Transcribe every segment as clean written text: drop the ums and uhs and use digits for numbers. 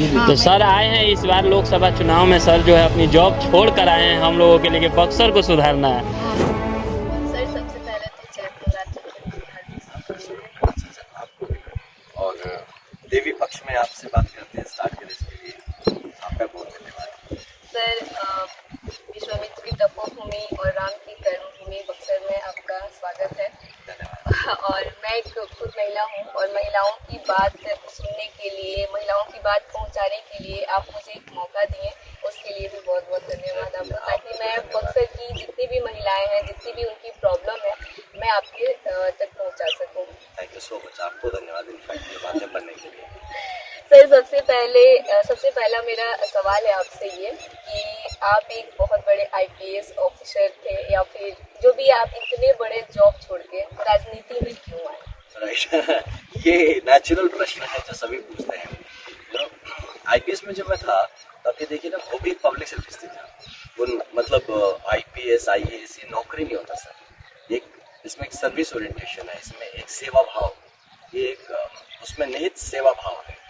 तो सर आए हैं इस बार लोकसभा चुनाव में, सर जो है अपनी जॉब छोड़ कर आए हैं हम लोगों के लिए कि बक्सर को सुधारना है। सर सबसे पहले तो जय अच्छा, आपको भी और देवी पक्ष में आपसे बात करते हैं स्टार्ट करने के लिए आपका बहुत धन्यवाद। सर विश्वामित्र की तपोभूमि और राम की कर्मभूमि बक्सर में आपका स्वागत है। और मैं एक खुद महिला हूँ और महिलाओं की बात सुनने के लिए, महिलाओं की बात पहुँचाने के लिए आप मुझे एक मौका दिए, उसके लिए भी बहुत बहुत धन्यवाद आपका, ताकि मैं बक्सर की जितनी भी महिलाएं हैं, जितनी भी उनकी प्रॉब्लम है, मैं आपके तक पहुँचा सकूँ। थैंक यू सो मच, आपको धन्यवाद इनफैक्ट ये बातें बनने के लिए। सर सबसे पहला मेरा सवाल है आपसे ये कि आप एक बहुत बड़े आईपीएस ऑफिसर थे, या फिर जो भी, आप इतने बड़े जॉब छोड़ के राजनीति में क्यों आए? राइट ये नेचुरल प्रश्न है जो सभी पूछते हैं। आईपीएस में जब मैं था तब ये देखिए ना, वो भी पब्लिक सर्विस थी था वो, मतलब आईपीएस आईएएस ये नौकरी नहीं होता सर, एक इसमें एक सर्विस ओरिएंटेशन है, इसमें एक सेवा भाव, ये एक उसमें निहित सेवा भाव है।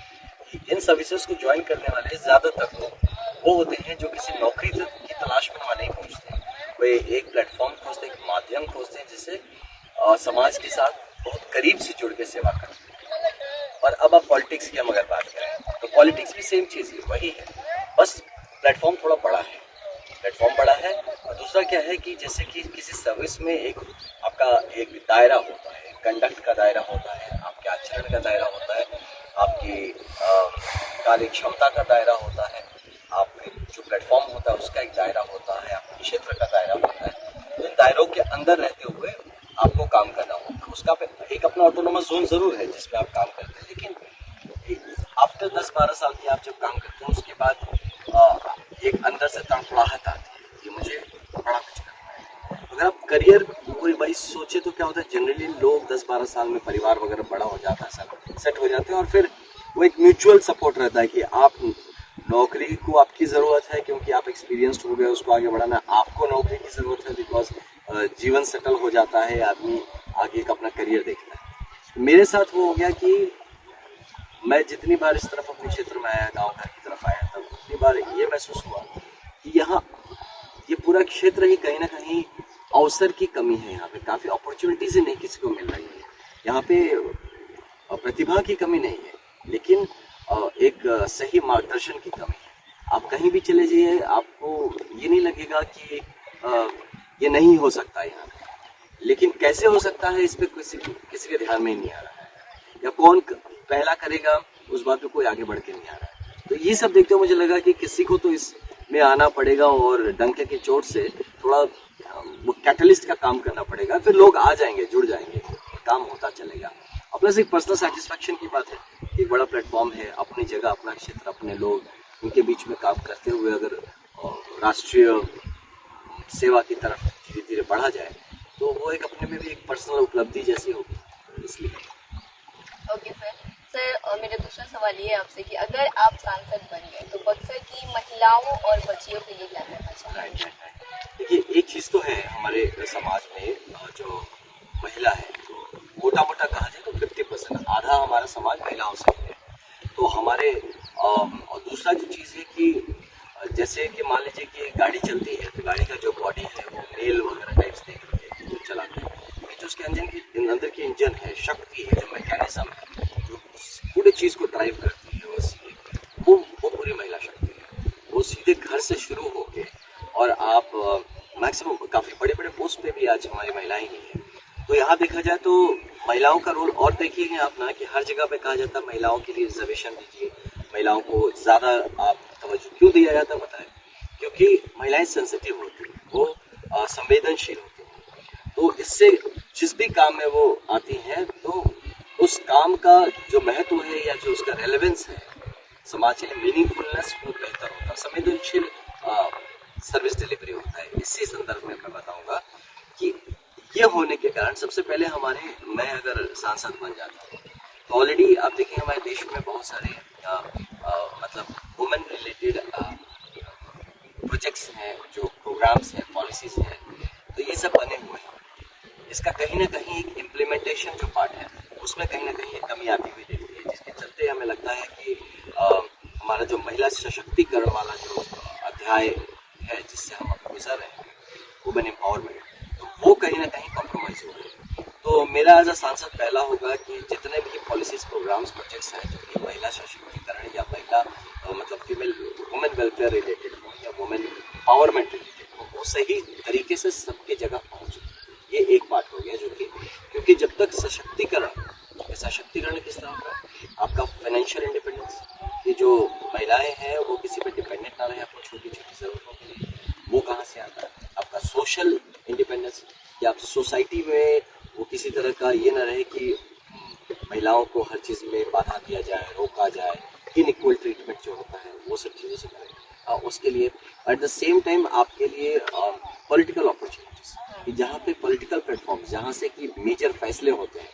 इन सर्विसेज को ज्वाइन करने वाले ज्यादातर लोग वो होते हैं जो किसी नौकरी की तलाश में वहाँ नहीं पहुँचते, वे एक प्लेटफॉर्म खोजते हैं, एक माध्यम खोजते हैं जिससे समाज के साथ बहुत करीब से जुड़ के सेवा करते हैं। और अब आप पॉलिटिक्स की हम अगर बात करें तो पॉलिटिक्स भी सेम चीज़ है, वही है, बस प्लेटफॉर्म थोड़ा बड़ा है, प्लेटफॉर्म बड़ा है। और दूसरा क्या है कि जैसे कि किसी सर्विस में एक आपका एक दायरा होता है, कंडक्ट का दायरा होता है, आपके आचरण का दायरा होता है, आपकी कार्य क्षमता का दायरा होता है, आपके जो प्लेटफॉर्म होता है उसका एक दायरा होता है, आपके क्षेत्र का दायरा होता है। इन दायरों के अंदर रहते हुए आपको काम करना होता है, उसका एक अपना ऑटोनोमस जोन जरूर है जिसमें आप काम करते हैं, लेकिन आफ्टर 10-12 साल की आप जब काम करते हैं उसके बाद एक अंदर से तड़फड़ाहट आती है कि मुझे बड़ा कुछ करना है। अगर आप करियर कोई वही सोचे तो क्या होता है, जनरली लोग 10-12 साल में परिवार वगैरह बड़ा हो जाता है, सब सेट हो जाते हैं, और फिर वो एक म्यूचुअल सपोर्ट रहता है कि आप नौकरी को आपकी ज़रूरत है क्योंकि आप एक्सपीरियंस्ड हो गए, उसको आगे बढ़ाना, आपको नौकरी की ज़रूरत है बिकॉज जीवन सेटल हो जाता है, आदमी आगे का अपना करियर देखता है। मेरे साथ वो हो गया कि मैं जितनी बार इस तरफ अपने क्षेत्र में आया, गाँव घर की तरफ आया, तब उतनी बार ये महसूस हुआ कि यहाँ ये पूरा क्षेत्र ही कहीं ना कहीं अवसर की कमी है, यहाँ पे काफ़ी अपॉर्चुनिटीज़ नहीं किसी को मिल रही है, यहाँ पे प्रतिभा की कमी नहीं है, लेकिन एक सही मार्गदर्शन की कमी है। आप कहीं भी चले जाइए आपको ये नहीं लगेगा कि ये नहीं हो सकता यहाँ पे, लेकिन कैसे हो सकता है इस पे किसी के ध्यान में ही नहीं आ रहा है, या कौन पहला करेगा उस बात पे कोई आगे बढ़ के नहीं आ रहा है। तो ये सब देखते हुए मुझे लगा कि किसी को तो इसमें आना पड़ेगा और डंके की चोट से थोड़ा वो कैटलिस्ट का काम करना पड़ेगा, फिर लोग आ जाएंगे, जुड़ जाएंगे, काम होता चलेगा। और प्लस एक पर्सनल सेटिस्फैक्शन की बात है, एक बड़ा प्लेटफॉर्म है, अपनी जगह, अपना क्षेत्र, अपने लोग, उनके बीच में काम करते हुए अगर राष्ट्रीय सेवा की तरफ धीरे धीरे बढ़ा जाए तो वो एक अपने में भी एक पर्सनल उपलब्धि जैसी होगी, इसलिए। ओके सर, मेरा दूसरा सवाल ये है आपसे कि अगर आप सांसद बन गए तो बक्सर की महिलाओं और बच्चियों के लिए क्या करना चाहेंगे? देखिए एक चीज़ तो है हमारे समाज में, जो महिला है मोटा मोटा कहा जाए तो 50%, आधा हमारा समाज महिलाओं से है। तो हमारे और दूसरा जो चीज़ है कि जैसे कि मान लीजिए कि गाड़ी चलती है तो गाड़ी का जो बॉडी है वो रेल वगैरह टाइप्स देखते हैं, चलाते हैं, ये जो उसके अंदर की इंजन है, शक्ति है, जो मैकेनिज्म है, जो पूरी चीज़ को ड्राइव करती है, वो पूरी महिला शक्ति है। वो सीधे घर से शुरू होके और आप मैक्सिमम काफ़ी बड़े बड़े पोस्ट पे भी आज हमारी महिलाएं ही हैं। तो यहाँ देखा जाए तो महिलाओं का रोल, और देखिए आप ना कि हर जगह पे कहा जाता है महिलाओं के लिए रिजर्वेशन दीजिए, महिलाओं को ज़्यादा आप तवज्जो क्यों दिया जाता है बताएं? क्योंकि महिलाएं सेंसिटिव होती हैं, वो संवेदनशील होती हैं, तो इससे जिस भी काम में वो आती हैं तो उस काम का जो महत्व है या जो उसका रेलेवेंस है समाज के लिए, मीनिंगफुलनेस वो बेहतर होता है, संवेदनशील सर्विस डिलीवरी होता है। इसी संदर्भ में मैं बताऊंगा कि ये होने के कारण सबसे पहले मैं अगर सांसद बन जाता हूँ तो ऑलरेडी आप देखें हमारे देश में बहुत सारे मतलब वुमेन रिलेटेड प्रोजेक्ट्स हैं, जो प्रोग्राम्स हैं, पॉलिसीज हैं, तो ये सब बने हुए हैं। इसका कहीं ना कहीं एक इम्प्लीमेंटेशन जो पार्ट है उसमें कहीं ना कहीं कमी आती हुई दिखती है, जिसके चलते हमें लगता है कि हमारा हमारा जो महिला सशक्तिकरण वाला जो अध्याय है जिससे हम अब गुजर रहे हैं, वुमेन एम्पावरमेंट, तो वो कहीं ना कहीं कॉम्प्रोमाइज हो रहे हैं। तो मेरा एज अ सांसद पहला होगा कि जितने भी पॉलिसीज प्रोग्राम्स प्रोजेक्ट्स हैं जो कि महिला सशक्तिकरण या महिला मतलब फीमेल वुमेन वेलफेयर रिलेटेड हो या वुमेन एम्पावरमेंट रिलेटेड हो, वो सही तरीके से सबकी जगह पहुँचे। ये एक पार्ट हो गया जो कि क्योंकि जब तक सशक्तिकरण किस तरह होगा, आपका फाइनेंशियल इंडिपेंडेंस, ये जो महिलाएं हैं वो किसी पे डिपेंडेंट ना रहे अपनी छोटी छोटी ज़रूरतों के लिए, वो कहाँ से आता है। आपका सोशल इंडिपेंडेंस, या आप सोसाइटी में वो किसी तरह का ये ना रहे कि महिलाओं को हर चीज़ में बाधा दिया जाए, रोका जाए, इनइक्वल ट्रीटमेंट जो होता है वो सब चीज़ों से करें। उसके लिए एट द सेम टाइम आपके लिए पॉलिटिकल अपॉर्चुनिटीज, कि जहाँ पे पॉलिटिकल प्लेटफॉर्म, जहाँ से कि मेजर फैसले होते हैं,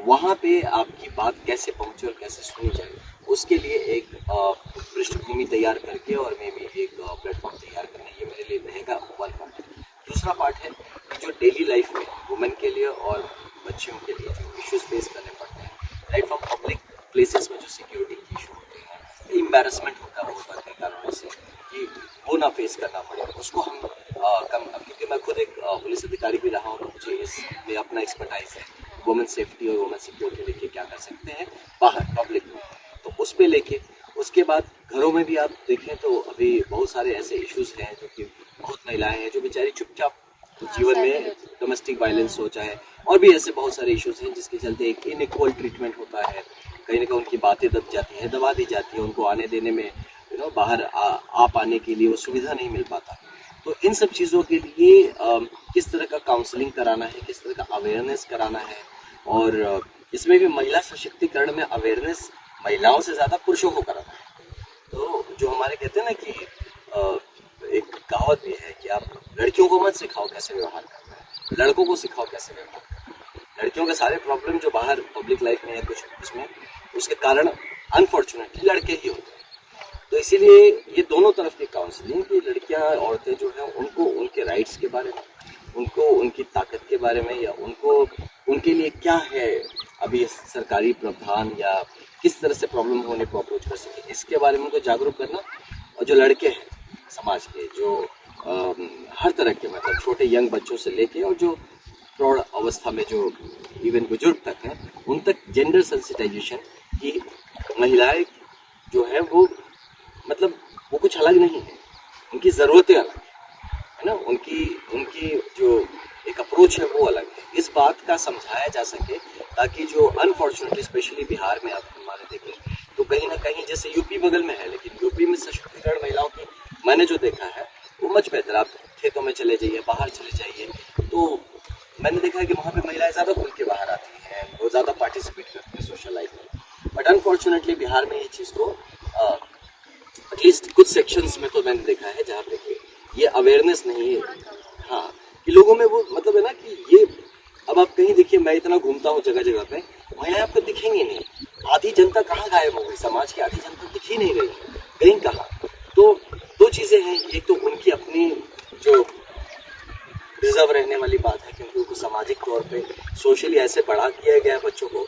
वहाँ पे आपकी बात कैसे पहुँचे और कैसे सुनी जाए, उसके लिए एक पृष्ठभूमि तैयार करके और मे भी एक प्लेटफॉर्म तैयार करना, ये मेरे लिए रहेगा वन पार्ट। दूसरा पार्ट है कि जो डेली लाइफ में वुमेन के लिए और बच्चियों के लिए जो इश्यूज फेस करने पड़ते हैं, राइट फ्रॉम पब्लिक प्लेसेस में जो सिक्योरिटी के इशू होते हैं, एम्बैरसमेंट होता है रोजगार के कारणों से, कि वो ना फेस करना पड़े, उसको हम कम, क्योंकि मैं खुद एक पुलिस अधिकारी भी रहा हूँ, तो मुझे इसमें अपना एक्सपर्टाइज है, वुमेन सेफ्टी और वुमेन सिक्योरिटी लेके क्या कर सकते हैं बाहर पब्लिक में, तो उस पर लेके। उसके बाद घरों में भी आप देखें तो अभी बहुत सारे ऐसे इश्यूज हैं जो कि बहुत महिलाएं हैं जो बेचारी चुपचाप जीवन में डोमेस्टिक वायलेंस हो चाहे और भी ऐसे बहुत सारे इश्यूज हैं जिसके चलते एक इनइक्वल ट्रीटमेंट होता है, कहीं ना कहीं उनकी बातें दब जाती हैं, दबा दी जाती है, उनको आने देने में बाहर आ पाने के लिए वो सुविधा नहीं मिल पाता। तो इन सब चीज़ों के लिए किस तरह का काउंसलिंग कराना है, किस तरह का अवेयरनेस कराना है, और इसमें भी महिला सशक्तिकरण में अवेयरनेस महिलाओं से ज़्यादा पुरुषों को कराना है। तो जो हमारे कहते हैं ना कि एक कहावत भी है कि आप लड़कियों को मत सिखाओ कैसे व्यवहार करना है, लड़कों को सिखाओ कैसे व्यवहार करना है। लड़कियों के सारे प्रॉब्लम जो बाहर पब्लिक लाइफ में है कुछ उसमें, उसके कारण अनफॉर्चुनेटली लड़के ही होते हैं। तो इसीलिए ये दोनों तरफ की काउंसलिंग, की लड़कियां औरतें जो हैं उनको उनके राइट्स के बारे में, उनको उनकी ताकत के बारे में, या उनको उनके लिए क्या है अभी सरकारी प्रावधान या किस तरह से प्रॉब्लम होने को अप्रोच कर सके, इसके बारे में उनको जागरूक करना। और जो लड़के हैं समाज के, जो हर तरह के मतलब छोटे यंग बच्चों से लेके और जो प्रौढ़ अवस्था में जो इवन बुजुर्ग तक हैं, उन तक जेंडर सेंसिटाइजेशन की महिलाएं जो है वो मतलब वो कुछ अलग नहीं है, उनकी ज़रूरतें अलग है ना, उनकी जो एक अप्रोच है वो अलग है। इस बात का समझाया जा सके ताकि जो अनफॉर्चुनेटली स्पेशली बिहार में आप हमारे देखें तो कहीं ना कहीं, जैसे यूपी बगल में है, लेकिन यूपी में सशक्तिकरण महिलाओं की मैंने जो देखा है वो मच बेहतर। आप खेतों में चले जाइए, बाहर चले जाइए, तो मैंने देखा है कि वहाँ पे महिलाएं ज़्यादा खुल के बाहर आती हैं, वो ज़्यादा पार्टिसिपेट करती हैं सोशल लाइफ में। बट अनफॉर्चुनेटली बिहार में ये चीज़ को एटलीस्ट कुछ सेक्शंस में तो मैंने देखा है जहाँ पे ये अवेयरनेस नहीं है, हाँ, कि लोगों में वो मतलब है ना कि ये, अब आप कहीं देखिए, मैं इतना घूमता हूँ जगह जगह पे, वहाँ आपको दिखेंगे नहीं, आधी जनता कहाँ गायब हो गई, समाज की आधी जनता दिख ही नहीं रही है, कहीं कहाँ। तो दो चीज़ें हैं, एक तो उनकी अपनी जो रिजर्व रहने वाली बात है, क्योंकि उनको सामाजिक तौर पे सोशली ऐसे बढ़ा दिया गया है बच्चों को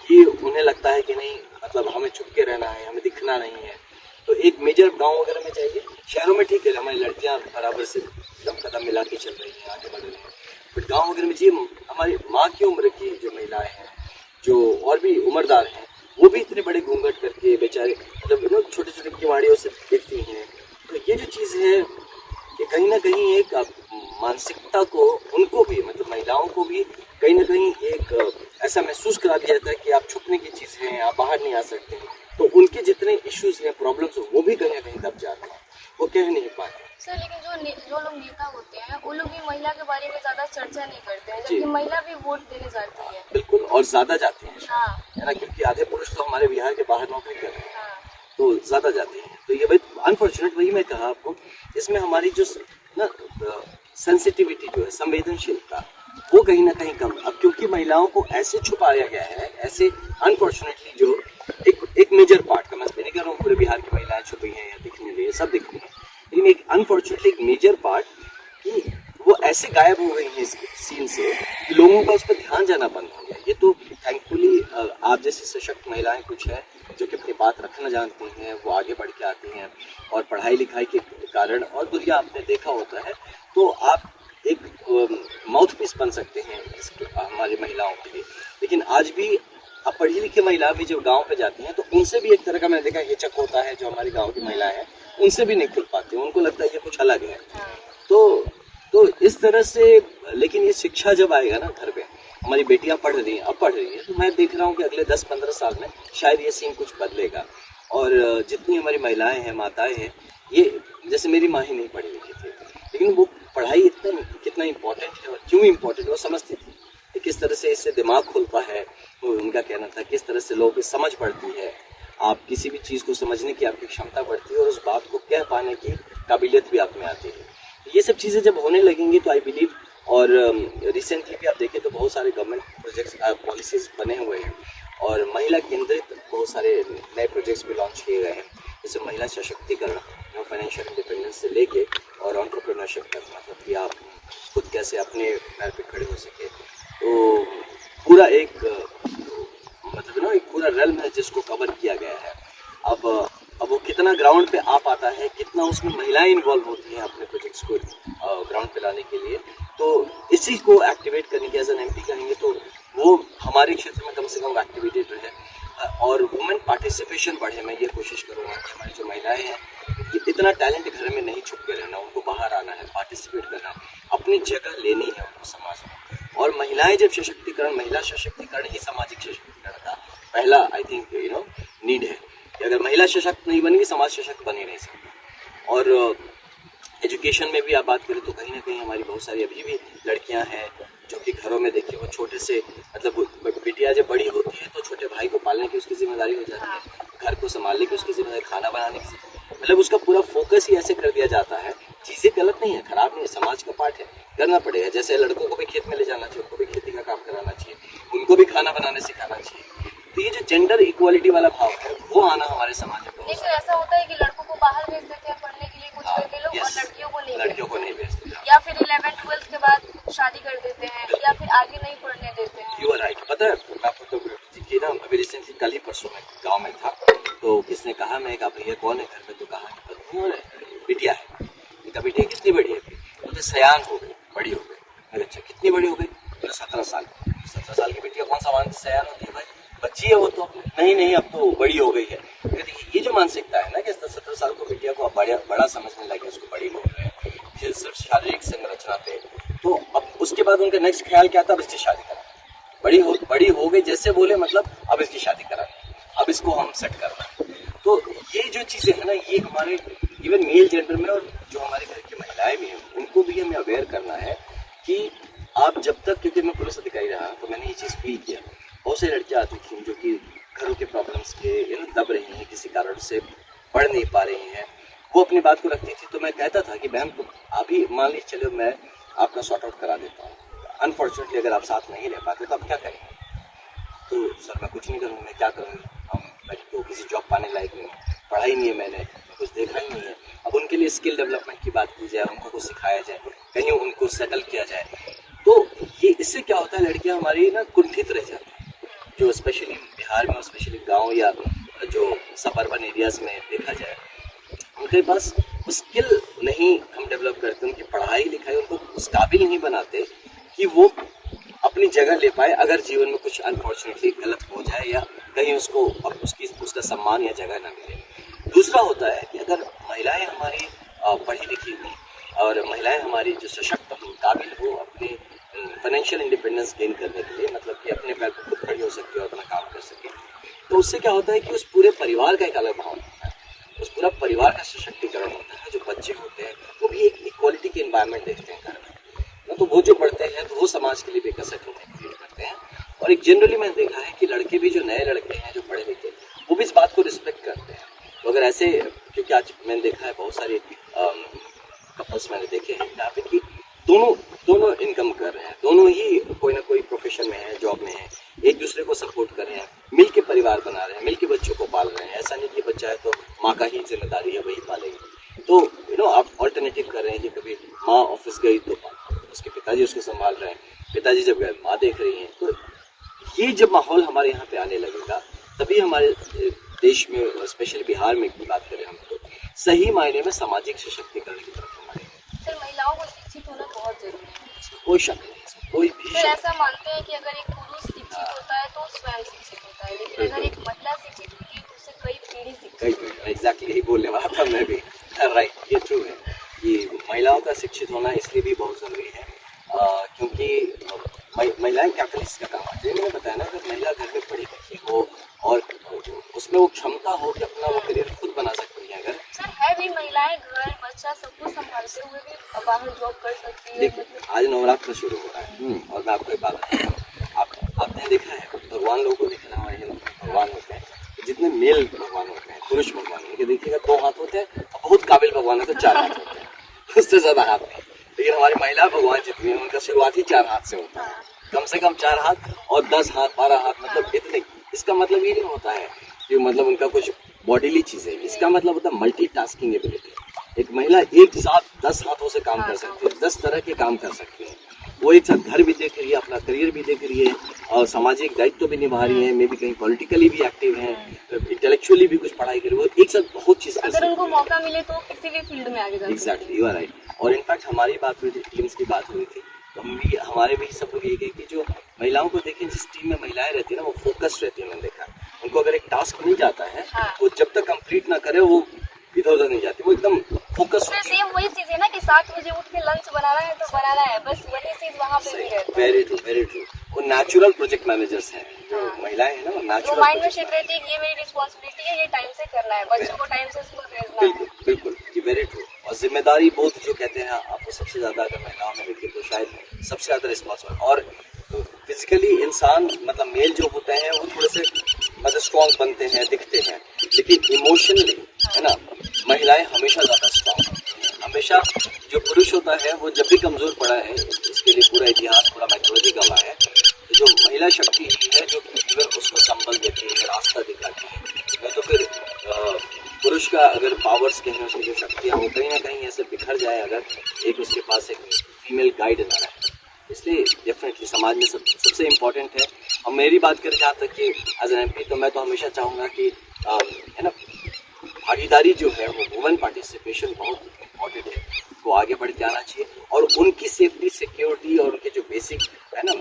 कि उन्हें लगता है कि नहीं मतलब हमें छुप के रहना है, हमें दिखना नहीं है। तो एक मेजर गांव वगैरह में जाइए, शहरों में ठीक है हमारी लड़कियां बराबर से एकदम कदम मिला के चल रही हैं, आगे बढ़ रही हैं, बट गांव वगैरह में जाइए, हमारी माँ की उम्र की जो महिलाएं हैं, जो और भी उम्रदार हैं, वो भी इतने बड़े घूंघट करके बेचारे मतलब छोटे छोटे किवाड़ियों से दिखती हैं। तो ये जो चीज़ है कि कहीं ना कहीं एक मानसिकता को उनको भी मतलब महिलाओं को भी कहीं ना कहीं एक ऐसा महसूस करा दिया जाता है कि आप छुपने की चीज़ हैं, आप बाहर नहीं आ सकते हैं। तो उनके जितने इश्यूज हैं, प्रॉब्लम्स वो भी कहीं ना कहीं दब जाते हैं, वो कह नहीं पाते सर। लेकिन जो लोग नेता होते हैं वो लोग भी महिला के बारे में ज्यादा चर्चा नहीं करते हैं, जबकि महिला भी वोट देने जाती है। बिल्कुल, और ज्यादा जाते हैं, हाँ, है ना, क्योंकि आधे पुरुष तो हमारे बिहार के बाहर नौकरी कर रहे हैं, हाँ, तो ज्यादा जाते हैं। तो ये भाई अनफॉर्चुनेट, वही मैं कहा आपको, इसमें हमारी जो ना सेंसिटिविटी जो है, संवेदनशीलता, वो कहीं ना कहीं कम। अब क्योंकि महिलाओं को ऐसे छुपाया गया है, ऐसे अनफॉर्चुनेटली जो एक मेजर पार्ट का, मैं नहीं कह रहा हूँ पूरे बिहार की महिलाएं छुपी हैं या दिखने रही है, सब दिख रही हैं, लेकिन एक अनफॉर्चुनेटली एक मेजर पार्ट कि वो ऐसे गायब हो गई है इस सीन से कि लोगों का उस पर ध्यान जाना बंद हो गया। ये तो थैंकफुली आप जैसी सशक्त महिलाएं कुछ है जो कि अपनी बात रखना जानती हैं, वो आगे बढ़ के आती हैं और पढ़ाई लिखाई के कारण और दुनिया आपने देखा होता है, तो आप एक माउथ पीस बन सकते हैं हमारी महिलाओं के लिए। लेकिन आज भी अब पढ़ी लिखी महिला भी जब गांव पे जाती हैं तो उनसे भी एक तरह का मैंने देखा हिचक होता है। जो हमारी गांव की महिलाएं हैं उनसे भी नहीं खुल पाती, उनको लगता है ये कुछ अलग है। तो इस तरह से, लेकिन ये शिक्षा जब आएगा ना घर पे, हमारी बेटियां पढ़ रही हैं, अब पढ़ रही हैं, तो मैं देख रहा हूँ कि अगले 10-15 साल में शायद ये सीन कुछ बदलेगा। और जितनी हमारी महिलाएं हैं, माताएं हैं, ये जैसे मेरी माँ ही नहीं पढ़ी लिखी थी, लेकिन वो पढ़ाई इतना कितना इम्पोर्टेंट है और क्यों इम्पोर्टेंट वो समझती थी कि किस तरह से इससे दिमाग खुलता है। वो उनका कहना था किस तरह से लोगों की समझ बढ़ती है, आप किसी भी चीज़ को समझने की आपकी क्षमता बढ़ती है और उस बात को कह पाने की काबिलियत भी आप में आती है। ये सब चीज़ें जब होने लगेंगी तो आई बिलीव, और रिसेंटली भी आप देखें तो बहुत सारे गवर्नमेंट प्रोजेक्ट्स पॉलिसीज़ बने हुए हैं और महिला केंद्रित बहुत सारे नए प्रोजेक्ट्स भी लॉन्च किए गए हैं, जैसे महिला सशक्तिकरण, फाइनेंशियल इंडिपेंडेंस से लेके और एंटरप्रेन्योरशिप तक, मतलब कि आप खुद कैसे अपने पैर पे खड़े हो सके। तो पूरा एक मतलब एक पूरा रेल्म है जिसको कवर किया गया है। अब वो कितना ग्राउंड पे आ पाता है, कितना उसमें महिलाएं इन्वॉल्व होती हैं अपने प्रोजेक्ट्स को ग्राउंड पे लाने के लिए, तो इसी को एक्टिवेट करने के एज एन एमपी कहेंगे तो वो हमारे क्षेत्र में कम से कम एक्टिवेटेड रहे और वुमेन पार्टिसिपेशन बढ़े। मैं ये कोशिश करूँगा कि हमारी जो महिलाएं हैं, इतना टैलेंट घर में नहीं छुप के रहना, उनको बाहर आना है, पार्टिसिपेट करना है, अपनी जगह लेनी है उनको समाज में। और महिलाएं जब सशक्तिकरण, महिला सशक्तिकरण ही सामाजिक सशक्तिकरण का पहला आई थिंक नीड है कि अगर महिला सशक्त नहीं बनेगी, समाज सशक्त बन ही नहीं सकता। और एजुकेशन में भी आप बात करें तो कहीं ना कहीं हमारी बहुत सारी अभी भी लड़कियां हैं जो कि घरों में देखिए वो छोटे से, मतलब बेटियां जब बड़ी होती है तो छोटे भाई को पालने की उसकी जिम्मेदारी हो जाती है, घर को संभालने की उसकी जिम्मेदारी, खाना बनाने की, मतलब उसका पूरा फोकस ही ऐसे कर दिया जाता है। चीज़ें गलत नहीं है, खराब नहीं है, समाज का पार्ट है, करना पड़ेगा। जैसे लड़कों को भी खेत में ले जाना चाहिए, उनको भी खेती का काम कराना चाहिए, उनको भी खाना बनाने सिखाना चाहिए। तो ये जो जेंडर इक्वालिटी वाला भाव है वो आना हमारे समाज में। लेकिन ऐसा होता है कि लड़कों को बाहर भेज देते हैं पढ़ने के लिए कुछ करके लोग, और लड़कियों को नहीं भेजते, या फिर 11th-12th के बाद शादी कर देते हैं या फिर आगे नहीं पढ़ने देते हैं। You are right. पता है मैं आपको तो ना अभी रिसेंटली कल ही परसों में गाँव में था, तो किसने कहा, मैं कहा भैया कौन है घर में, तो कहा पत्नी और बिटिया है। कहा बेटिया कितनी बड़ी है? मुझे सयान हो गई, बड़ी हो गई। अच्छा कितनी बड़ी हो गई? 17 साल। 17 साल की बेटिया कौन सा मान सयान होती है भाई, बच्ची है वो तो। नहीं अब तो बड़ी हो गई है। ये जो मानसिकता है ना कि 17 साल को बेटिया को बड़ा समझने लगे, उसको बड़ी बोल रहे हैं सिर्फ शारीरिक संरचना पे। तो अब उसके बाद उनका नेक्स्ट ख्याल क्या था, अब इसकी शादी करा, बड़ी हो गई जैसे बोले, मतलब अब इसकी शादी करा, अब इसको हम सेट करना। तो ये जो चीज़ें हैं ना, ये हमारे इवन मेल जेंडर में, और जो हमारे घर की महिलाएं भी हैं उनको भी हमें अवेयर करना है कि आप जब तक, क्योंकि मैं पुलिस अधिकारी रहा तो मैंने ये चीज़ फील किया, बहुत सारी लड़कियाँ आती थी जो कि घरों के प्रॉब्लम्स के दब रही हैं, किसी कारण से पढ़ नहीं पा रही हैं, वो अपनी बात को रखती थी। तो मैं कहता था कि बहन तो अभी मान लीजिए चलो मैं आपका सॉर्ट आउट करा देता हूँ, अनफॉर्चुनेटली अगर आप साथ नहीं रह पाते तो आप क्या करेंगे? तो सर मैं कुछ नहीं करूँगा, मैं क्या करूँगी, मैं तो किसी जॉब पाने लायक नहीं हूँ, पढ़ाई नहीं है, मैंने कुछ देखा ही नहीं है। अब उनके लिए स्किल डेवलपमेंट की बात की जाए, उनको कुछ सिखाया जाए, कहीं उनको सेटल किया जाए, तो ये इससे क्या होता है, लड़कियां हमारी ना कुंठित रह जाती हैं, जो स्पेशली बिहार में और स्पेशली गांव या जो सबर्बन एरियाज में देखा जाए, उनके पास स्किल नहीं हम डेवलप करते, उनकी पढ़ाई लिखाई उनको उस काबिल नहीं बनाते कि वो अपनी जगह ले पाए अगर जीवन में कुछ अनफॉर्चुनेटली गलत हो जाए या कहीं उसको उसका सम्मान या जगह ना मिले। दूसरा होता है कि अगर महिलाएं हमारी पढ़ी लिखी हुई और महिलाएं हमारी जो सशक्त हो, काबिल हो अपने फाइनेंशियल इंडिपेंडेंस गेन करने के लिए, मतलब कि अपने पैर पर खुद खड़ी हो सके और अपना काम कर सके, तो उससे क्या होता है कि उस पूरे परिवार का एक अलग भाव होता है, उस पूरा परिवार का सशक्तिकरण होता है। जो बच्चे होते हैं वो भी एक इक्वालिटी के इन्वायरमेंट देखते हैं घर में, तो वो जो पढ़ते हैं तो वो समाज के लिए बेकसर क्रिएट करते हैं। और एक जनरली मैंने देखा है कि लड़के भी, जो नए लड़के हैं जो पढ़े लिखे, वो भी इस बात को रिस्पेक्ट करते हैं। तो अगर ऐसे, क्योंकि आज मैंने देखा है बहुत सारे कपल्स मैंने देखे हैं जहाँ पे कि दोनों इनकम कर रहे हैं, दोनों ही कोई ना कोई प्रोफेशन में है, जॉब में है, एक दूसरे को सपोर्ट कर रहे हैं, मिल के परिवार बना रहे हैं, मिल के बच्चों को पाल रहे हैं। ऐसा नहीं कि बच्चा है तो माँ का ही जिम्मेदारी है, वही पालेगी। तो आप ऑल्टरनेटिव कर रहे हैं कि कभी माँ ऑफिस गई तो उसके पिताजी उसको संभाल रहे हैं, पिताजी जब गए माँ देख रही हैं। तो ये जब माहौल हमारे यहाँ पे आने लगेगा तभी हमारे देश में स्पेशली बिहार में की बात करें हम तो सही मायने में सामाजिक सशक्तिकरण की तरफ हमारे सर महिलाओं को शिक्षित होना बहुत जरूरी है। इसमें कोई शक नहीं है, इसमें कोई भी सर शक ऐसा मानते हैं कि अगर एक पुरुष शिक्षित होता है तो स्वयं शिक्षित होता है, लेकिन अगर एक महिला शिक्षित होती है तो उससे कई पीढ़ी शिक्षित नहीं। कई एग्जैक्टली यही बोलने वाला था मैं भी। राइट, ये ट्रू है कि महिलाओं का शिक्षित होना इसलिए भी बहुत ज़रूरी है क्योंकि महिलाएं कैपिटलिस्ट का काम है। मैंने बताया ना, अगर महिला घर में पढ़ी लिखी हो और उसमें वो क्षमता हो कि अपना वो करियर खुद बना सकती है। अगर सर है भी महिलाएं घर बच्चा सब कुछ संभालते हुए भी बाहर जॉब कर सकती है। देखिए आज नवरात्र शुरू हो रहा है और मैं आपको एक बात बताऊँ, आपने देखा है भगवान लोगों को देखना, हमारे हिंदू भगवान होते हैं, जितने मेल भगवान होते हैं, पुरुष भगवान उनके देखिएगा 2 हाथ होते हैं, बहुत काबिल भगवान है तो 4 हाथ होते हैं, उससे ज़्यादा हाथ नहीं। लेकिन हमारी महिला भगवान जितनी है उनका शुरुआत ही 4 हाथ से होता है, कम से कम 4 हाथ और 10 हाथ 12 हाथ, मतलब इतने। इसका मतलब ये नहीं होता है कि मतलब उनका कुछ बॉडीली चीज़ है, इसका मतलब होता है मल्टीटास्किंग एबिलिटी। एक महिला एक साथ 10 हाथों से काम कर सकती है, 10 तरह के काम कर सकती है। वो एक साथ घर भी देख रही है, अपना करियर भी देख रही है और सामाजिक दायित्व भी निभा रही है, मे भी कहीं पॉलिटिकली भी एक्टिव है, इंटेलेक्चुअली भी कुछ पढ़ाई कर रही है, वो एक साथ बहुत चीज़ कर अगर सकती उनको मौका मिले तो किसी भी फील्ड में आगे जा सकते हैं। Exactly, you are right. और इनफैक्ट हमारी बात हुई थी, टीम्स की बात हुई थी, तो हमारे भी सब लोग ये कहे कि जो महिलाओं को देखें, जिस टीम में महिलाएं रहती है ना वो फोकस्ड रहती है। मैंने देखा उनको अगर एक टास्क मिल जाता है वो जब तक कंप्लीट ना करे वो इधर उधर नहीं जाती, वो एकदम फोकस। सर सेम वही चीज है ना कि 7 बजे उठ के लंच बनाना है तो बनाना है, बस वही चीज वहाँ पे भी रहता है। Very true, very true. वो नेचुरल प्रोजेक्ट मैनेजर्स हैं जो महिलाएं हैं ना, वो तो नेचुरल माइंड में शिफ्ट रहती है कि ये मेरी रिस्पॉन्सिबिलिटी है, ये टाइम से करना है, बच्चों को टाइम से स्कूल भेजना है। बिल्कुल बिल्कुल, ये वेरी ट्रू। और जिम्मेदारी बोध जो कहते हैं आपको, सबसे ज्यादा अगर महिलाओं में देखिए तो शायद सबसे ज्यादा रिस्पॉन्सिबल। और फिजिकली इंसान मतलब मेल जो होते हैं वो थोड़े से मतलब स्ट्रॉन्ग बनते हैं, दिखते हैं, लेकिन इमोशनली है ना महिलाएं हमेशा ज्यादा स्ट्रॉन्ग होती हैं। हमेशा जो पुरुष होता है वो जब भी कमजोर पड़ा है, इसके लिए पूरा इतिहास पूरा माइथोलॉजी गवाह है, तो जो महिला शक्ति ही है जो केवल उसको संबल देती है, रास्ता दिखाती है। नहीं तो फिर पुरुष का अगर पावर्स कहें, उसकी जो शक्तियाँ वो कहीं ना कहीं ऐसे बिखर जाए अगर एक उसके पास एक फीमेल गाइड ना रहे। इसलिए डेफिनेटली समाज में सबसे इम्पोर्टेंट है। और मेरी बात करें जहाँ तक कि एज एन एमपी, तो मैं तो हमेशा चाहूँगा कि है ना भागीदारी जो है वो वुमेन पार्टिसिपेशन बहुत इम्पोर्टेंट है, वो आगे बढ़ के आना चाहिए। और उनकी सेफ्टी सिक्योरिटी और उनके जो बेसिक है ना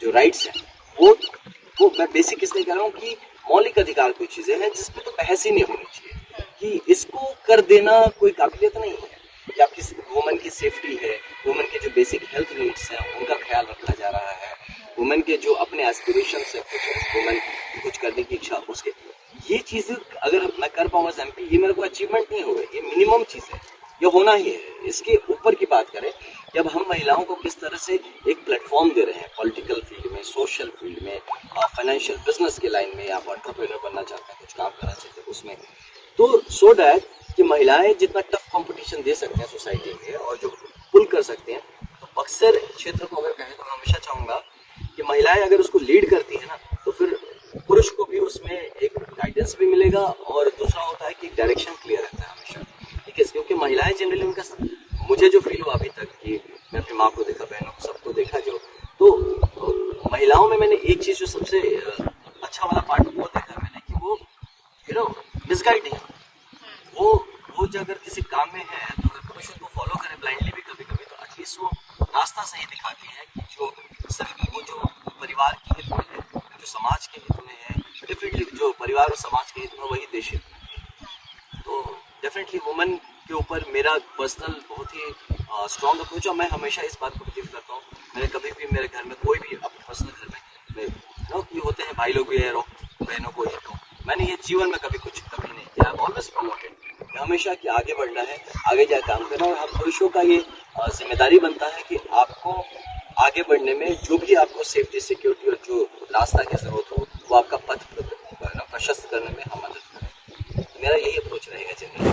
जो राइट्स हैं वो मैं बेसिक इसलिए कह रहा हूँ कि मौलिक अधिकार कुछ चीज़ें हैं जिसपे तो बहस ही नहीं होनी चाहिए कि इसको कर देना कोई काबिलियत नहीं है कि आपकी वुमेन की सेफ्टी है, वुमेन के जो बेसिक हेल्थ नीड्स हैं उनका ख्याल रखा जा रहा है, वुमेन के जो अपने एस्पिरेशन है, वुमेन कुछ करने की इच्छा, उसके ये चीज़ें अगर मैं कर पाऊँ एज एमपी, ये मेरे को अचीवमेंट नहीं होगा, ये मिनिमम चीज़ है, ये होना ही है। इसके ऊपर की बात करें कि अब हम महिलाओं को किस तरह से एक प्लेटफॉर्म दे रहे हैं पॉलिटिकल फील्ड में, सोशल फील्ड में, फाइनेंशियल बिजनेस के लाइन में, आप एंटरप्रेन्योर बनना चाहते हैं, कुछ काम करना चाहते हैं उसमें, तो सो डैट कि महिलाएं जितना टफ कंपटीशन दे सकते हैं सोसाइटी में और जो पुल कर सकते हैं, तो बक्सर क्षेत्र को अगर कहें तो मैं हमेशा चाहूँगा कि महिलाएं अगर उसको लीड करती है ना तो फिर पुरुष को भी उसमें एक गाइडेंस भी मिलेगा और दूसरा होता है कि डायरेक्शन क्लियर रहता है हमेशा, ठीक है। क्योंकि महिलाएं जनरली उनका, मुझे जो फील हुआ अभी तक कि मैं अपनी माँ को देखा, बहनों को, सबको देखा जो, तो महिलाओं में मैंने एक चीज़ जो सबसे अच्छा वाला पार्ट वो देखा मैंने कि वो यू नो मिसगाइड नहीं, वो जो अगर किसी काम में है तो अगर पुरुष उनको फॉलो करे ब्लाइंडली भी कभी कभी, तो एटलीस्ट वो रास्ता सही दिखाती है कि जो सिर्फ वो जो परिवार के हित में है, जो समाज के हित में है, डेफिनेटली जो परिवार और समाज के हित में वही देश हित में। तो डेफिनेटली वुमेन के ऊपर मेरा पर्सनल बहुत ही स्ट्रॉन्ग अप्रोच है। मैं हमेशा इस बात को बिलीव करता हूँ, मैंने कभी भी मेरे घर में कोई भी अपने पर्सनल घर में ये होते हैं भाई लोग भी है, बहनों को ये, तो मैंने ये जीवन में कभी नहीं किया। ऑलवेज प्रमोटेड हमेशा कि आगे बढ़ना है, आगे जाकर काम करना, और हम पुरुषों का ये जिम्मेदारी बनता है कि आपको आगे बढ़ने में जो भी आपको सेफ्टी सिक्योरिटी और जो रास्ता की जरूरत हो वो आपका पथ प्रशस्त करने में हम मदद करें। मेरा यही अप्रोच रहेगा जनरली।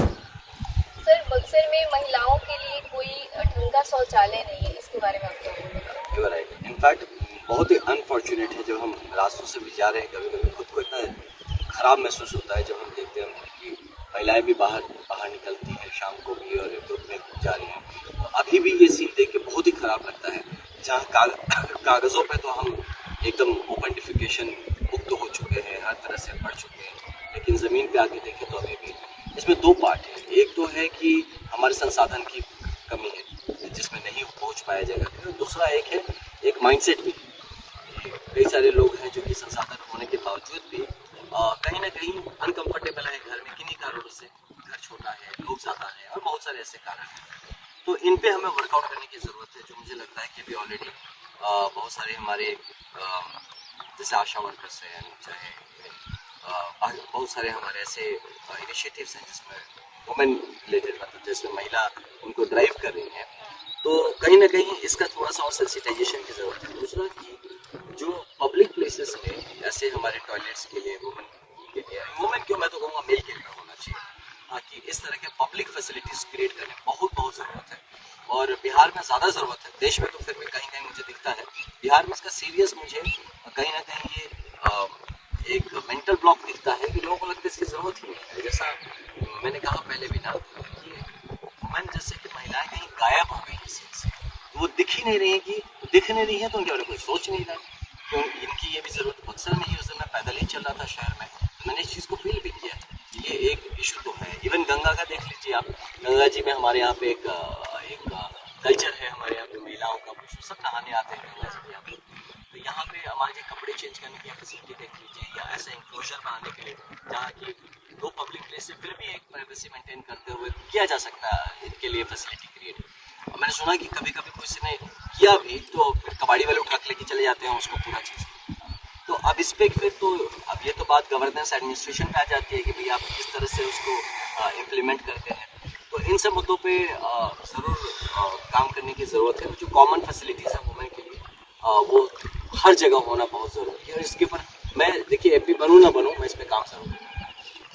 सर बक्सर में महिलाओं के लिए कोई ढंग का शौचालय नहीं है, इसके बारे में आप क्या बोलेंगे? You are right. इनफैक्ट बहुत ही अनफॉर्चुनेट है जब हम रास्तों से भी जा रहे हैं, कभी कभी खुद को इतना खराब महसूस होता है जब हम देखते हैं कि महिलाएं भी बाहर निकलती हैं शाम को भी और ग्रुप में जा रही हैं। तो अभी भी ये सीन देख के बहुत ही खराब लगता है, जहाँ कागज़ों पे तो हम एकदम ओपन डिफिकेशन मुक्त हो चुके हैं, हर तरह से बढ़ चुके हैं, लेकिन है कि हमारे संसाधन की कमी है जिसमें नहीं पहुंच पाया जाएगा। दूसरा एक माइंडसेट भी, कई सारे लोग हैं जो कि संसाधन होने के बावजूद भी कहीं ना कहीं अनकंफर्टेबल है घर में, किन्हीं कारणों से। घर छोटा है, लोग ज़्यादा है और बहुत सारे ऐसे कारण हैं। तो इन पे हमें वर्कआउट करने की ज़रूरत है, जो मुझे लगता है कि अभी ऑलरेडी बहुत सारे हमारे जैसे आशा वर्कर्स हैं, चाहे बहुत सारे हमारे ऐसे इनिशिएटिव्स हैं जिसमें वुमेन रिलेटेड, मतलब जिसमें महिला उनको ड्राइव कर रही हैं। तो कहीं ना कहीं इसका थोड़ा सा और सेंसिटाइजेशन की ज़रूरत है। दूसरा कि जो पब्लिक प्लेसेस में ऐसे हमारे टॉयलेट्स के लिए वुमेन क्यों, मैं तो कहूँगा मेल के लिए होना चाहिए, ताकि इस तरह के पब्लिक फैसिलिटीज़ क्रिएट करने बहुत ज़रूरत है। और बिहार में ज़्यादा ज़रूरत है, देश में तो फिर भी कहीं कहीं मुझे दिखता है, बिहार में इसका सीरियस मुझे कहीं ना कहीं ये एक मेंटल ब्लॉक दिखता है कि लोगों को लगता है इसकी ज़रूरत ही नहीं है। जैसा मैंने कहा पहले भी ना कि वुमेन जैसे कि महिलाएं कहीं गायब हो गई इस चीज़ से, तो वो दिख ही नहीं रही है, कि दिख नहीं रही है तो उनके बारे में कोई सोच नहीं रहा है। तो इनकी ये भी ज़रूरत बक्सर में ही, उस दिन मैं पैदल ही चल रहा था शहर में, तो मैंने इस चीज़ को फील भी किया। ये एक इशू तो है। इवन गंगा का देख लीजिए आप, गंगा जी में हमारे यहाँ पे एक कल्चर है, हमारे यहाँ पे महिलाओं का सब नहाने आते हैं गंगा जी के यहाँ पे। तो यहाँ पे हमारे कपड़े चेंज करने की फैसिलिटी देख लीजिए, या ऐसा इंक्लोजर बनाने के लिए जहाँ की दो पब्लिक प्लेस से फिर भी एक प्राइवेसी मेंटेन करते हुए किया जा सकता है, इनके लिए फैसिलिटी क्रिएट। और मैंने सुना कि कभी कभी किसी ने किया भी तो फिर कबाड़ी वाले ट्रक लेके चले जाते हैं उसको पूरा चीज़। तो अब इस पे फिर तो अब ये तो बात गवर्नेंस एडमिनिस्ट्रेशन पे आ जाती है कि भाई आप किस तरह से उसको इम्प्लीमेंट करते हैं। तो इन सब मुद्दों पे ज़रूर काम करने की ज़रूरत है। जो कॉमन फैसिलिटीज़ हैं वुमेन के लिए वो हर जगह होना बहुत ज़रूरी है। और इसके ऊपर मैं देखिए एमपी बनूँ ना बनूँ, मैं इस पर काम ज़रूर करूँगा।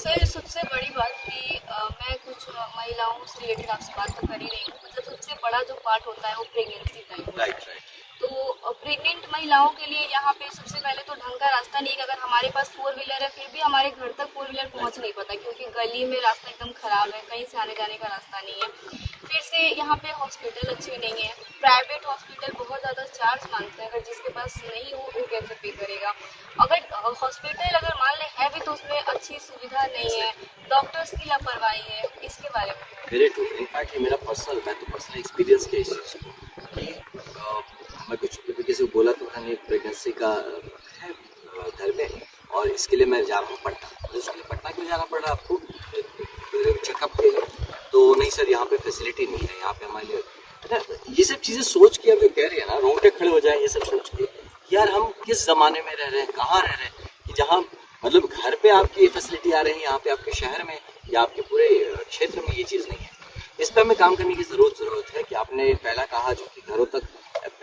सर सबसे बड़ी बात कि मैं कुछ महिलाओं से रिलेटेड आपसे बात तो कर ही रही हूँ, मतलब सबसे बड़ा जो पार्ट होता है वो प्रेगनेंसी टाइम। राइट। तो प्रेग्नेंट महिलाओं के लिए यहाँ पे सबसे पहले तो ढंग का रास्ता नहीं है। अगर हमारे पास 4 व्हीलर है फिर भी हमारे घर तक 4 व्हीलर पहुँच नहीं पाता, क्योंकि गली में रास्ता एकदम ख़राब है, कहीं से आने जाने का रास्ता नहीं है। फिर से यहाँ पे हॉस्पिटल अच्छे नहीं है, प्राइवेट हॉस्पिटल बहुत ज़्यादा चार्ज मांगते हैं, अगर जिसके पास नहीं हो वो कैसे पे करेगा। अगर हॉस्पिटल अगर मान लें है भी तो उसमें अच्छी सुविधा नहीं है, डॉक्टर्स की लापरवाही है, इसके बारे में। Very true. इनफैक्ट ये मेरा पर्सनल एक्सपीरियंस के इस चीज़ को कि मैं कुछ किसी को बोला तो मैंने प्रेगनेंसी का है घर में और इसके लिए मैं जा रहा हूँ पटना। तो इसके लिए पटना क्यों जाना पड़ रहा है आपको चेकअप के लिए? तो नहीं सर यहाँ पे फैसिलिटी नहीं है, यहाँ पे हमारे लिए है ना। ये सब चीज़ें सोच के आप जो कह रहे हैं ना, रोंगटे खड़े हो जाए ये सब सोच के, यार हम किस ज़माने में रह रहे हैं, कहाँ रह रहे हैं कि जहाँ मतलब घर पे आपकी ये फैसिलिटी आ रही है, यहाँ पे आपके शहर में या आपके पूरे क्षेत्र में ये चीज़ नहीं है। इस पर हमें काम करने की ज़रूरत है कि आपने पहला कहा जो कि घरों तक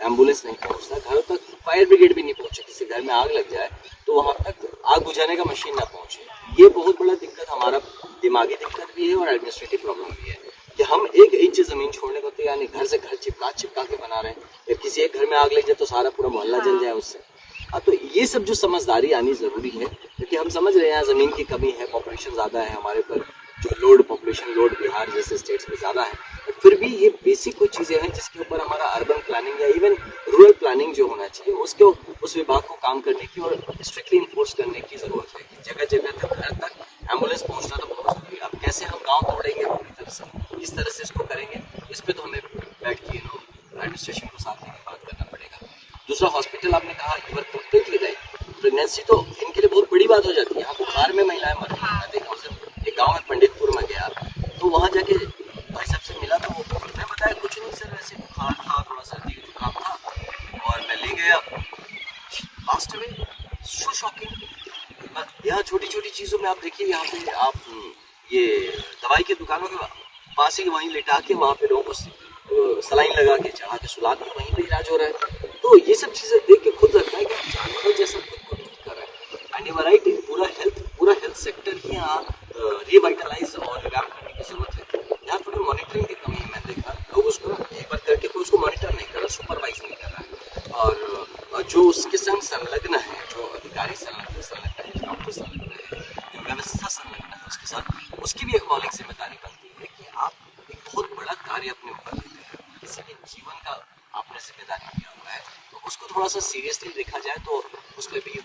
एम्बुलेंस नहीं पहुंचता, घरों तक फायर ब्रिगेड भी नहीं पहुंचे, किसी घर में आग लग जाए तो वहां तक आग बुझाने का मशीन ना पहुंचे। ये बहुत बड़ा दिक्कत, हमारा दिमागी दिक्कत भी है और एडमिनिस्ट्रेटिव प्रॉब्लम भी है कि हम एक इंच ज़मीन छोड़ने को तैयार नहीं, घर से घर चिपका के बना रहे हैं। या किसी एक घर में आग लग जाए तो सारा पूरा मोहल्ला जल जाए उससे। तो ये सब जो समझदारी आनी ज़रूरी है, क्योंकि हम समझ रहे हैं यहाँ ज़मीन की कमी है, पॉपुलेशन ज़्यादा है हमारे पर, जो पॉपुलेशन लोड बिहार जैसे स्टेट्स में ज़्यादा है, बट फिर भी ये बेसिक कुछ चीज़ें हैं जिसके ऊपर हमारा अर्बन प्लानिंग या इवन रूरल प्लानिंग जो होना चाहिए उसके उस विभाग को काम करने की और स्ट्रिक्टली इन्फोर्स करने की ज़रूरत है कि जगह जगह तक घर तक एम्बुलेंस पहुँचना तो बहुत ज़रूरी है। अब कैसे हम गाँव तोड़ेंगे पूरी तरह से, किस तरह से इसको करेंगे, इस पर तो हमें बैठ के एडमिनिस्ट्रेशन को साथ लेकर बात करना पड़ेगा। दूसरा हॉस्पिटल आपने कहा यूर कंप्लीटली राइट, प्रेगनेंसी तो इनके लिए बहुत बड़ी बात हो जाती है। यहाँ बुखार में महिलाएं मर रही हैं। मैं देखा उस दिन एक गाँव में पंडितपुर में गया तो वहाँ जाके भाई साहब से मिला तो मैं बताया कुछ नहीं सर, ऐसे बुखार था, थोड़ा सर्दी जुकाम था और मैं ले गया। लास्ट में सो शॉकिंग, यहाँ छोटी छोटी चीज़ों में आप देखिए, यहाँ पे आप ये दवाई की दुकानों के पास ही वहीं लिटा के वहाँ पे लोगों को सलाइन लगा के चढ़ा के सुला के वहीं पे इलाज हो रहा है। तो ये सब चीज़ें देख के खुद लगता है कि जानवर जैसा खुद को ठीक कर रहा है। एंड यू राइट, पूरा हेल्थ सेक्टर ही यहाँ रिवाइटलाइज और रिवैम्प करने की जरूरत है। यहाँ थोड़ी मॉनिटरिंग की कमी है, मैंने देखा लोग उसको एक बार करके कोई उसको मॉनिटर नहीं कर रहा, सुपरवाइज नहीं कर रहा है। और जो उसके संग संलग्न है, जो अधिकारी संलग्न है, जो डॉक्टर संलग्न है, जो व्यवस्था संलग्न है उसके साथ, उसकी भी एक मौलिक जिम्मेदारी बनती है कि आप एक बहुत बड़ा कार्य अपने ऊपर लेते हैं, किसी के जीवन का आपने जिम्मेदारी लिया हुआ है, तो उसको थोड़ा सा सीरियसली देखा जाए तो उस पर भी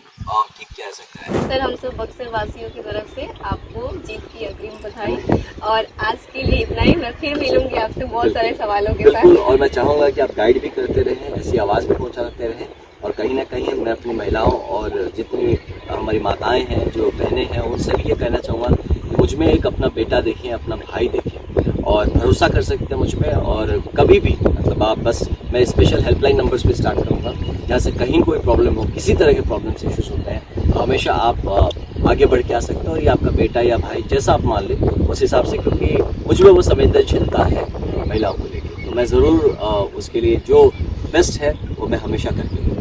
किया जा सकता है। सर हम सब बक्सर वासियों की तरफ से आपको जीत की अग्रिम बधाई। और आज के लिए इतना ही, मैं फिर मिलूंगी आपसे बहुत सारे सवालों के बिल्कुल, साथ। और मैं चाहूँगा कि आप गाइड भी करते रहें, ऐसी आवाज़ भी पहुँचाते रहें, और कहीं ना कहीं मैं अपनी महिलाओं और जितनी हमारी माताएं हैं, जो बहनें हैं, उनसे भी ये कहना चाहूँगा कि मुझ में एक अपना बेटा देखें, अपना भाई देखें, और भरोसा कर सकते हैं मुझ में। और कभी भी मतलब आप बस, मैं स्पेशल हेल्पलाइन नंबर्स पे स्टार्ट करूँगा, जहाँ से कहीं कोई प्रॉब्लम हो, किसी तरह के प्रॉब्लम्स इश्यूज होते हैं, तो हमेशा आप आगे बढ़ के आ सकते हो, और ये आपका बेटा या भाई जैसा आप मान लें उस हिसाब से, क्योंकि मुझ में वो संवेदनशीलता है महिलाओं को लेकर, तो मैं ज़रूर उसके लिए जो बेस्ट है वो मैं हमेशा करके दूँगा।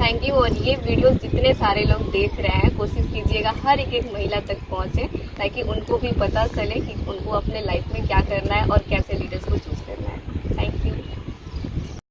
Thank you. और ये वीडियो जितने सारे लोग देख रहे हैं, कोशिश कीजिएगा हर एक महिला तक पहुंचे, ताकि उनको भी पता चले कि उनको अपने लाइफ में क्या करना है और कैसे लीडर्स को चूज करना है।